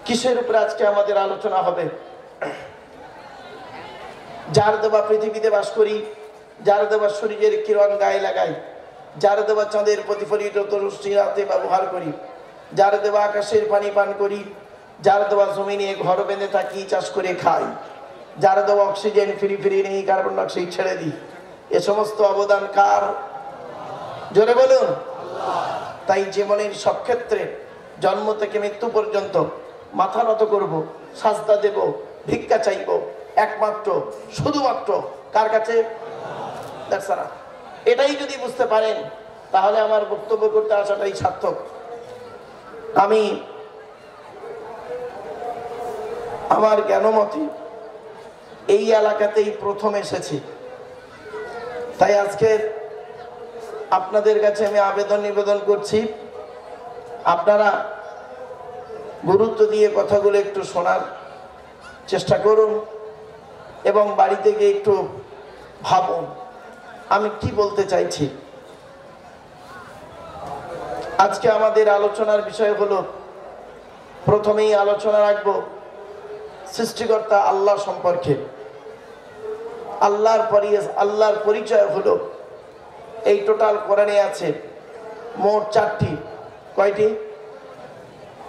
কিসের উপরে আজকে আমাদের আলোচনা হবে? যার দেওয়া পৃথিবীতে বাস করি, যার দেওয়া শরীরের কিরণ গায়ে লাগাই, যার দেওয়া চাঁদের প্রতিফলিত রশ্মি রাতে ব্যবহার করি, যার দেওয়া আকাশের পানি পান করি, যার দেওয়া জমিনে ঘর বেঁধে থাকি, চাষ করে খাই, যার দেওয়া অক্সিজেন ফিরি ফিরি নেই, কার্বন ডাইঅক্সাইড ছেড়ে দিই, এ সমস্ত অবদান কার? জোরে বলুন। তাই জীবনের সব ক্ষেত্রে জন্ম থেকে মৃত্যু পর্যন্ত মাথা নত করব, সাজদা দেব, ভিক্ষা চাইব একমাত্র শুধুমাত্র কার কাছে? এটাই যদি বুঝতে পারেন তাহলে আমার বক্তব্য করতে আসাটাই সার্থক। আমি আমার জ্ঞানমতে এই এলাকাতেই প্রথম এসেছি, তাই আজকে আপনাদের কাছে আমি আবেদন নিবেদন করছি, আপনারা গুরুত্ব দিয়ে কথাগুলো একটু শোনার চেষ্টা করুন এবং বাড়িতে গিয়ে একটু ভাবুন আমি কি বলতে চাইছি। আজকে আমাদের আলোচনার বিষয় হলো, প্রথমেই আলোচনা রাখবো সৃষ্টিকর্তা আল্লাহ সম্পর্কে। আল্লাহর পরিচয় হলো, এই টোটাল কোরআনে আছে মোট 4টি। কয়টি?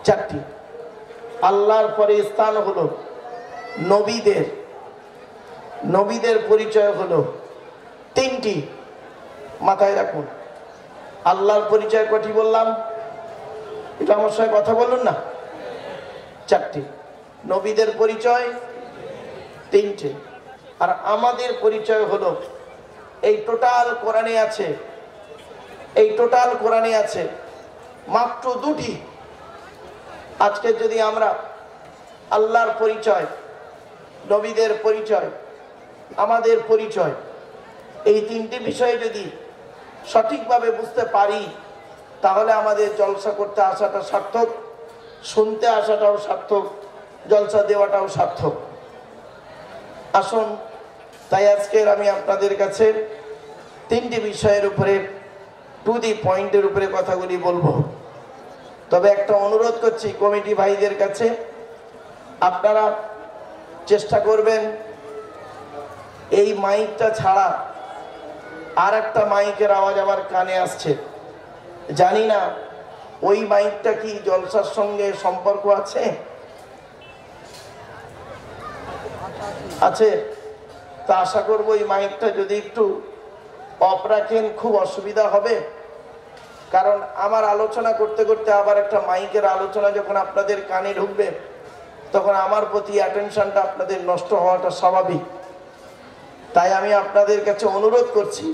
4টি। আল্লাহর পরে স্থান হলো নবীদের পরিচয় হলো 3টি। মাথায় রাখুন, আল্লাহর পরিচয় কয়টি বললাম? এটা আমার সঙ্গে কথা বলুন না। 4টি। নবীদের পরিচয় 3টে। আর আমাদের পরিচয় হলো, এই টোটাল কোরআনে আছে মাত্র 2টি। আজকে যদি আমরা আল্লাহর পরিচয়, নবীদের পরিচয়, আমাদের পরিচয়, এই 3টি বিষয়ে যদি সঠিকভাবে বুঝতে পারি তাহলে আমাদের জলসা করতে আসাটা সার্থক, শুনতে আসাটাও সার্থক, জলসা দেওয়াটাও সার্থক। আসুন, তাই আজকের আমি আপনাদের কাছে 3টি বিষয়ের উপরে, টু দি পয়েন্টের উপরে কথাগুলি বলবো। তবে একটা অনুরোধ করছি কমিটি ভাইদের কাছে, আপনারা চেষ্টা করবেন এই মাইকটা ছাড়া আর একটা মাইকের আওয়াজ আমার কানে আসছে, জানি না ওই মাইকটা কি জলসার সঙ্গে সম্পর্ক আছে? তা আশা করবো এই মাইকটা যদি একটু অফ রাখেন খুব অসুবিধা হবে, কারণ আমার আলোচনা করতে করতে আবার একটা মাইকের আলোচনা যখন আপনাদের কানে ঢুকবে তখন আমার প্রতি অ্যাটেনশনটা আপনাদের নষ্ট হওয়াটা স্বাভাবিক। তাই আমি আপনাদের কাছে অনুরোধ করছি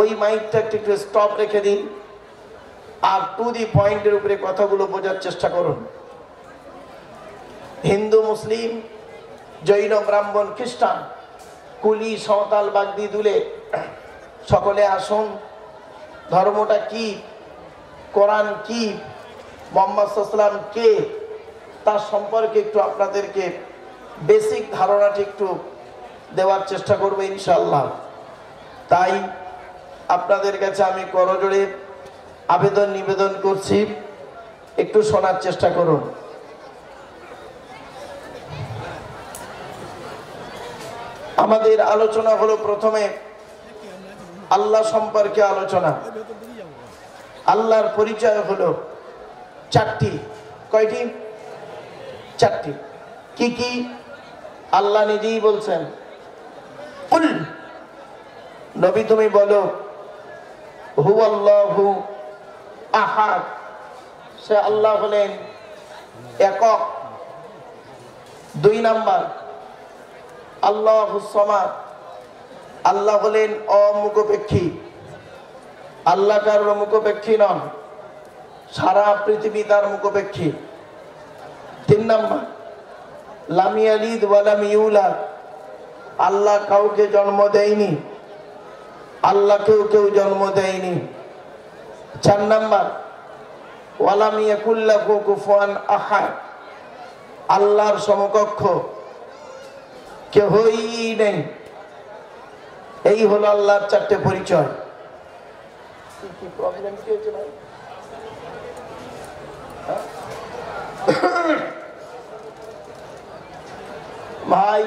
ওই মাইকটা একটু স্টপ রেখে দিন, আর টু দি পয়েন্টের উপরে কথাগুলো বোঝার চেষ্টা করুন। হিন্দু, মুসলিম, জৈন, ব্রাহ্মণ, খ্রিস্টান, কুলি, সাঁওতাল, বাগদি, দুলে, সকলে আসুন, ধর্মটা কি, কোরআন কি, মুহাম্মদ সাল্লাল্লাহু আলাইহি ওয়াসাল্লাম কে, তার সম্পর্কে একটু আপনাদেরকে বেসিক ধারণাটি একটু দেওয়ার চেষ্টা করব ইনশাআল্লাহ। তাই আপনাদের কাছে আমি করজোড়ে আবেদন নিবেদন করছি, একটু শোনার চেষ্টা করুন। আমাদের আলোচনা হলো প্রথমে আল্লাহ সম্পর্কে আলোচনা। আল্লাহর পরিচয় হলো 4টি। কয়টি? 4টি। কি কি? আল্লাহ নিজেই বলছেন, কুল, নবী তুমি বলো, হুয়াল্লাহু আহাদ, সে আল্লাহ হলেন একক। 2 নাম্বার, আল্লাহুস সামাদ, আল্লাহ হলেন অমুখপেক্ষী। আল্লাহ কারোর মুখপেক্ষী নন, সারা পৃথিবী তার মুখপেক্ষী। 3 নাম্বার, লাম ইয়ালিদ ওয়া লাম ইউলাদ, আল্লাহ কাউকে জন্ম দেয়নি, আল্লাহকেও কেউ জন্ম দেয়নি। 4 নাম্বার, ওয়া লাম ইয়াকুল লাহু কুফুয়ান আহাদ, আল্লাহর সমকক্ষ কেউই নেই। এই হলো আল্লাহর 4টে পরিচয়। কি প্রবলেম কি হয়েছে ভাই? ভাই,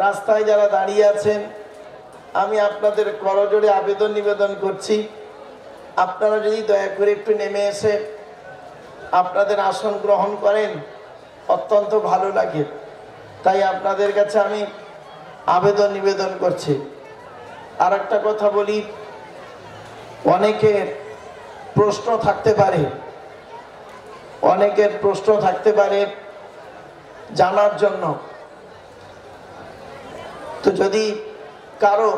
রাস্তায় যারা দাঁড়িয়ে আছেন, আমি আপনাদের করজোড়ে আবেদন নিবেদন করছি, আপনারা যদি দয়া করে একটু নেমে এসে আপনাদের আসন গ্রহণ করেন অত্যন্ত ভালো লাগে। তাই আপনাদের কাছে আমি আবেদন নিবেদন করছি। আর একটা কথা বলি, অনেকের প্রশ্ন থাকতে পারে জানার জন্য। তো যদি কারো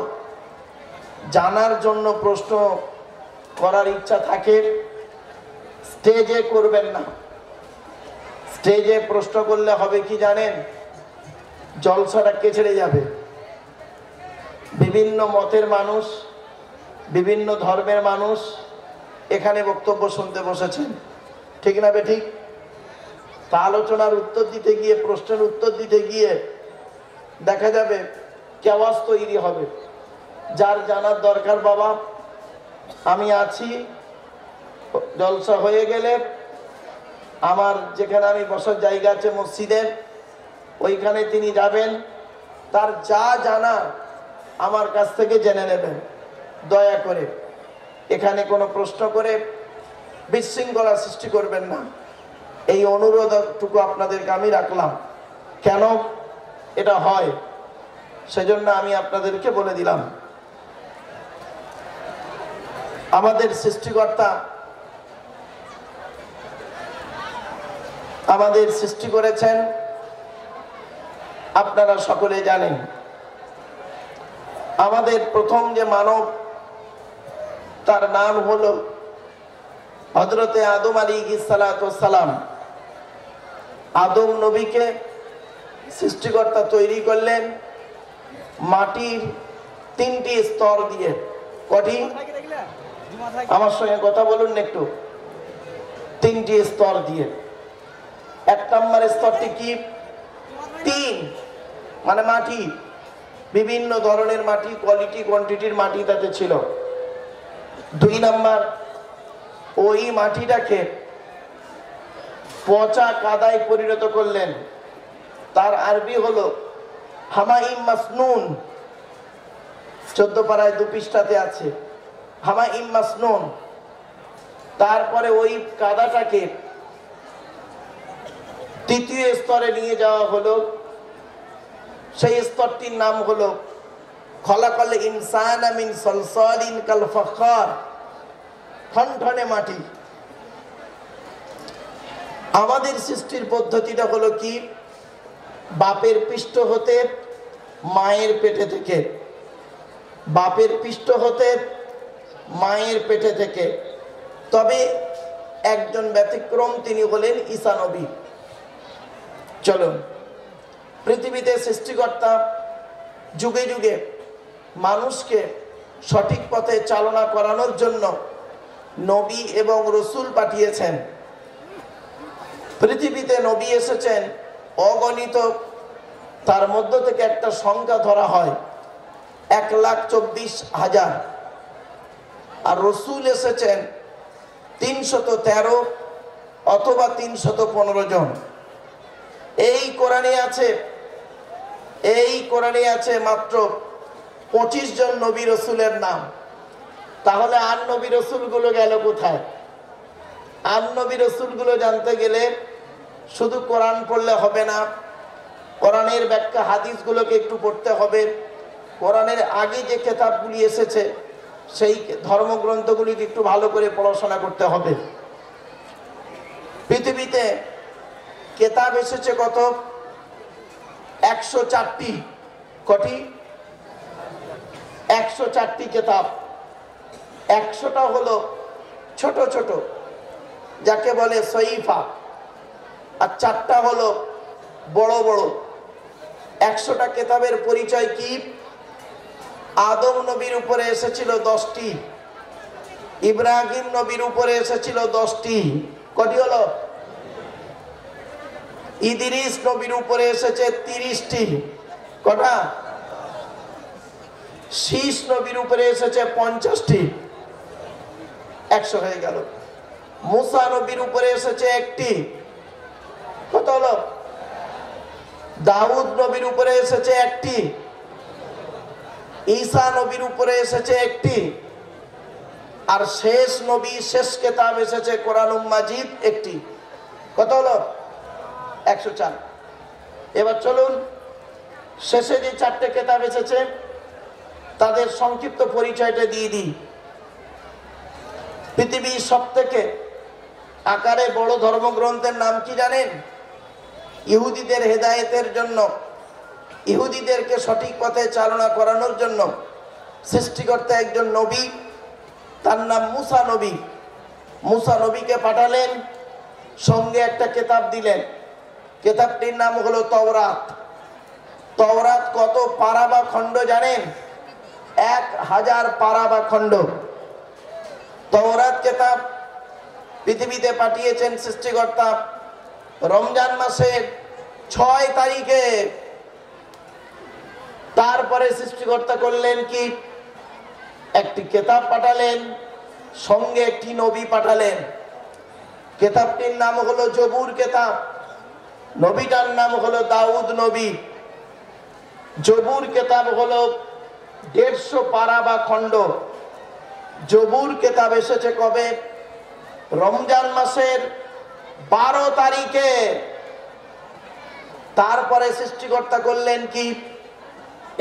জানার জন্য প্রশ্ন করার ইচ্ছা থাকে, স্টেজে করবেন না। স্টেজে প্রশ্ন করলে হবে কি জানেন, জলসাটা কেচড়ে যাবে। বিভিন্ন মতের মানুষ, বিভিন্ন ধর্মের মানুষ এখানে বক্তব্য শুনতে বসেছেন, ঠিক না বেঠিক? তা আলোচনার উত্তর দিতে গিয়ে, প্রশ্নের উত্তর দিতে গিয়ে দেখা যাবে কেওয়াজ তৈরি হবে। যার জানার দরকার, বাবা আমি আছি, জলসা হয়ে গেলে আমার যেখানে আমি বসার জায়গা আছে মসজিদের, ওইখানে তিনি যাবেন, তার যা জানা আমার কাছ থেকে জেনে নেবেন। দয়া করে এখানে কোনো প্রশ্ন করে বিশৃঙ্খলা সৃষ্টি করবেন না, এই অনুরোধটুকু আপনাদেরকে আমি রাখলাম। কেন এটা হয় সেজন্য আমি আপনাদেরকে বলে দিলাম। আমাদের সৃষ্টিকর্তা আমাদের সৃষ্টি করেছেন, আপনারা সকলে জানেন। আমাদের প্রথম যে মানব, তার নাম হলো হযরতে আদম আলাইহিস সালাম। আদম নবীকে সৃষ্টিকর্তা তৈরি করলেন মাটির 3টি স্তর দিয়ে। কটি? আমার সঙ্গে কথা বলুন একটু। 3টি স্তর দিয়ে। 1 নম্বর স্তরটি কি? 3 মানে মাটি, বিভিন্ন ধরনের মাটি, কোয়ালিটি কোয়ান্টিটির মাটি তাতে ছিল। 2 নম্বর, ওই মাটিটাকে পচা কাদায় পরিণত করলেন। তার আরবি হলো হামাইম মাসনুন। 14 পারায় 2 পৃষ্ঠাতে আছে হামাইম মাসনুন। তারপরে ওই কাদাটাকে 3য় স্তরে নিয়ে যাওয়া হলো। সেই স্তরটির নাম হলো খলাকাল ইনসানা মিন সলসালিন কাল ফাখার, ঠনঠনে মাটি। আমাদের সৃষ্টির পদ্ধতিটা হলো কি, বাপের পৃষ্ঠ হতে, মায়ের পেটে থেকে, বাপের পৃষ্ঠ হতে, মায়ের পেটে থেকে। তবে একজন ব্যতিক্রম, তিনি হলেন ঈসা নবী। চলুন, পৃথিবীতে সৃষ্টিকর্তা যুগে যুগে মানুষকে সঠিক পথে চালনা করানোর জন্য নবী এবং রসুল পাঠিয়েছেন। পৃথিবীতে নবী এসেছেন অগণিত, তার মধ্য থেকে একটা সংখ্যা ধরা হয় 1,24,000, আর রসুল এসেছেন 313 অথবা 315 জন। এই কোরআনে আছে মাত্র 25 জন নবী রসুলের নাম। তাহলে আর নবী রসুলগুলো গেল কোথায়? আর নবী রসুলগুলো জানতে গেলে শুধু কোরআন পড়লে হবে না, কোরআনের ব্যাখ্যা হাদিসগুলোকে একটু পড়তে হবে। কোরআনের আগে যে কিতাবগুলি এসেছে সেই ধর্মগ্রন্থগুলিকে একটু ভালো করে পড়াশোনা করতে হবে। পৃথিবীতে কিতাব এসেছে কত? 104টি। কটি? 104টি কিতাব। 100টা হলো ছোট ছোট, যাকে বলে সহিফা, আর 4টা হলো বড় বড়। 100টা কিতাবের পরিচয় কি? আদম নবীর উপরে এসেছিল 10টি, ইব্রাহিম নবীর উপরে এসেছিল 10টি। কটি হলো? ইদ্রিস নবীর উপরে এসেছে 30টি। কটা? শীষ নবীর উপরে এসেছে 50টি। 100 হয়ে গেল। মুসা নবীর উপরে এসেছে 1টি। কত হলো? দাউদ নবীর উপরে এসেছে একটি, ঈসা নবীর উপরে এসেছে একটি, আর শেষ নবী শেষ কিতাব এসেছে কোরআনুল মাজিদ একটি। কত হলো? 104। এবার চলুন শেষে যে 4টে কিতাব এসেছে তাদের সংক্ষিপ্ত পরিচয়টা দিয়ে দিই। পৃথিবীর সবথেকে আকারে বড় ধর্মগ্রন্থের নাম কি জানেন? ইহুদিদের হেদায়েতের জন্য, ইহুদিদেরকে সঠিক পথে চালনা করানোর জন্য সৃষ্টিকর্তা একজন নবী, তার নাম মুসা নবী। মুসা নবীকে পাঠালেন, সঙ্গে একটা কিতাব দিলেন। কিতাবটির নাম হলো তাওরাত। তাওরাত কত পারা বা খণ্ড জানেন? 1000 পারা বা খণ্ড। তাওরাত কিতাব পৃথিবীতে পাঠিয়েছেন সৃষ্টিকর্তা রমজান মাসের 6 তারিখে। তারপরে সৃষ্টিকর্তা করলেন কি? একটি কিতাব পাঠালেন, সঙ্গে একটি নবী পাঠালেন। কিতাবটির নাম হলো জবুর কিতাব, নবীটার নাম হলো দাউদ নবী। জবুর কিতাব হলো 150 পারা বা খণ্ড। জবুর কিতাব এসেছে কবে? রমজান মাসের 12 তারিখে। তারপরে সৃষ্টিকর্তা করলেন কি?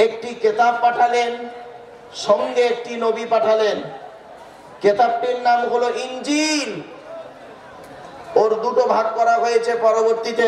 একটি কিতাব পাঠালেন, সঙ্গে একটি নবী পাঠালেন। কিতাবটির নাম হলো ইনজিল। ওর দুটো ভাগ করা হয়েছে পরবর্তীতে।